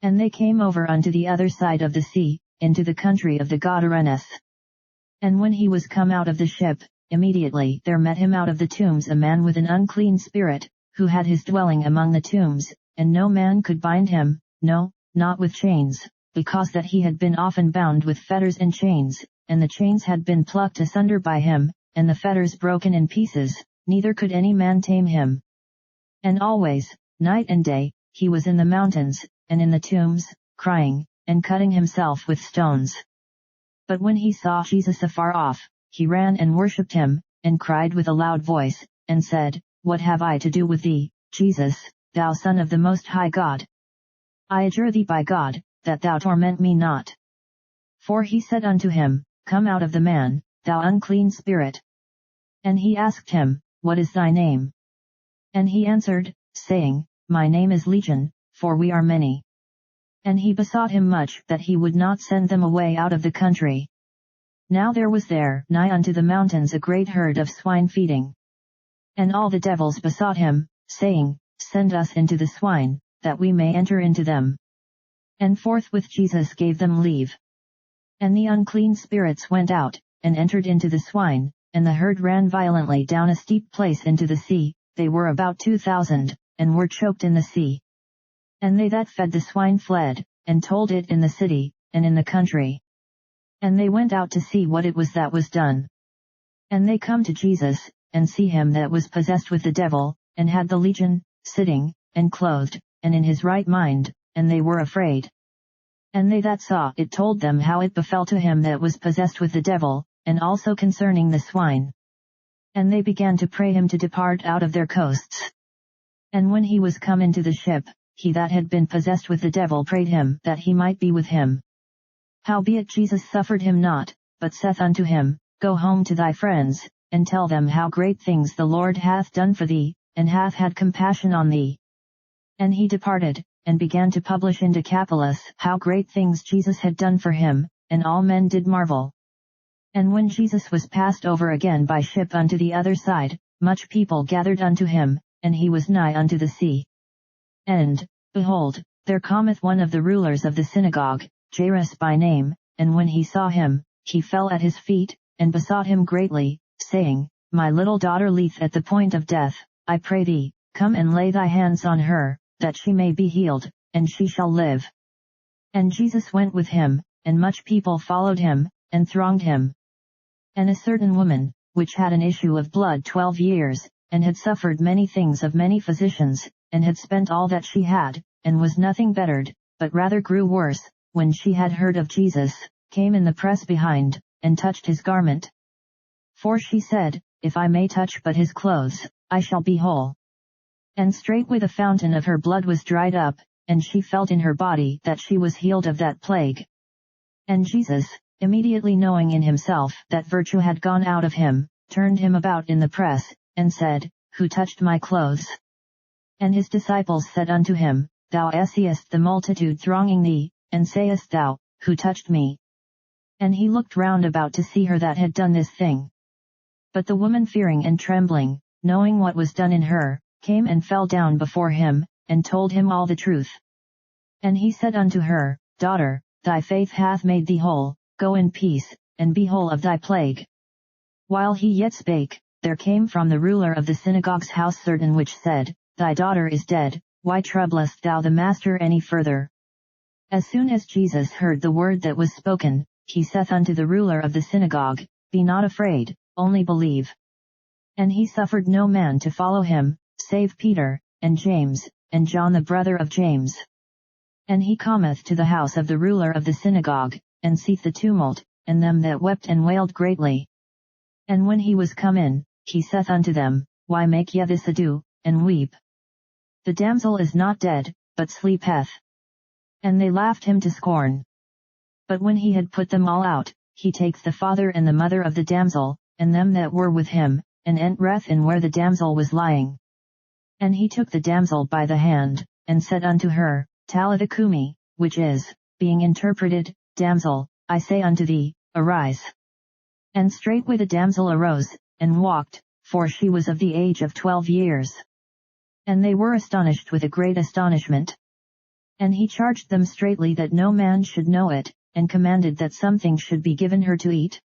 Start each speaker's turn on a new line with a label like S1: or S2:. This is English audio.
S1: And they came over unto the other side of the sea, into the country of the Gadarenes. And when he was come out of the ship, immediately there met him out of the tombs a man with an unclean spirit, who had his dwelling among the tombs, and no man could bind him, no, not with chains, because that he had been often bound with fetters and chains, and the chains had been plucked asunder by him, and the fetters broken in pieces, neither could any man tame him. And always, night and day, he was in the mountains, and in the tombs, crying, and cutting himself with stones. But when he saw Jesus afar off, he ran and worshipped him, and cried with a loud voice, and said, What have I to do with thee, Jesus, thou Son of the Most High God? I adjure thee by God, that thou torment me not. For he said unto him, Come out of the man, thou unclean spirit. And he asked him, What is thy name? And he answered, saying, My name is Legion, for we are many. And he besought him much that he would not send them away out of the country. Now there was there nigh unto the mountains a great herd of swine feeding. And all the devils besought him, saying, Send us into the swine, that we may enter into them. And forthwith Jesus gave them leave. And the unclean spirits went out, and entered into the swine, and the herd ran violently down a steep place into the sea, they were about 2,000, and were choked in the sea. And they that fed the swine fled, and told it in the city, and in the country. And they went out to see what it was that was done. And they come to Jesus, and see him that was possessed with the devil, and had the legion, sitting, and clothed, and in his right mind, and they were afraid. And they that saw it told them how it befell to him that was possessed with the devil, and also concerning the swine. And they began to pray him to depart out of their coasts. And when he was come into the ship, he that had been possessed with the devil prayed him that he might be with him. Howbeit Jesus suffered him not, but saith unto him, Go home to thy friends, and tell them how great things the Lord hath done for thee, and hath had compassion on thee. And he departed, and began to publish in Decapolis how great things Jesus had done for him, and all men did marvel. And when Jesus was passed over again by ship unto the other side, much people gathered unto him, and he was nigh unto the sea. And, behold, there cometh one of the rulers of the synagogue, Jairus by name, and when he saw him, he fell at his feet, and besought him greatly, saying, My little daughter lieth at the point of death, I pray thee, come and lay thy hands on her, that she may be healed, and she shall live. And Jesus went with him, and much people followed him, and thronged him. And a certain woman, which had an issue of blood 12 years, and had suffered many things of many physicians, and had spent all that she had, and was nothing bettered, but rather grew worse, when she had heard of Jesus, came in the press behind, and touched his garment. For she said, If I may touch but his clothes, I shall be whole. And straightway the fountain of her blood was dried up, and she felt in her body that she was healed of that plague. And Jesus, immediately knowing in himself that virtue had gone out of him, turned him about in the press, and said, Who touched my clothes? And his disciples said unto him, Thou seest the multitude thronging thee, and sayest thou, Who touched me? And he looked round about to see her that had done this thing. But the woman fearing and trembling, knowing what was done in her, came and fell down before him, and told him all the truth. And he said unto her, Daughter, thy faith hath made thee whole, go in peace, and be whole of thy plague. While he yet spake, there came from the ruler of the synagogue's house certain which said, Thy daughter is dead, why troublest thou the master any further? As soon as Jesus heard the word that was spoken, he saith unto the ruler of the synagogue, Be not afraid, only believe. And he suffered no man to follow him, save Peter, and James, and John the brother of James. And he cometh to the house of the ruler of the synagogue, and seeth the tumult, and them that wept and wailed greatly. And when he was come in, he saith unto them, Why make ye this ado, and weep? The damsel is not dead, but sleepeth. And they laughed him to scorn. But when he had put them all out, he takes the father and the mother of the damsel, and them that were with him, and entereth in where the damsel was lying. And he took the damsel by the hand, and said unto her, Talitha cumi, which is, being interpreted, Damsel, I say unto thee, arise. And straightway the damsel arose, and walked, for she was of the age of 12 years. And they were astonished with a great astonishment. And he charged them straitly that no man should know it, and commanded that something should be given her to eat.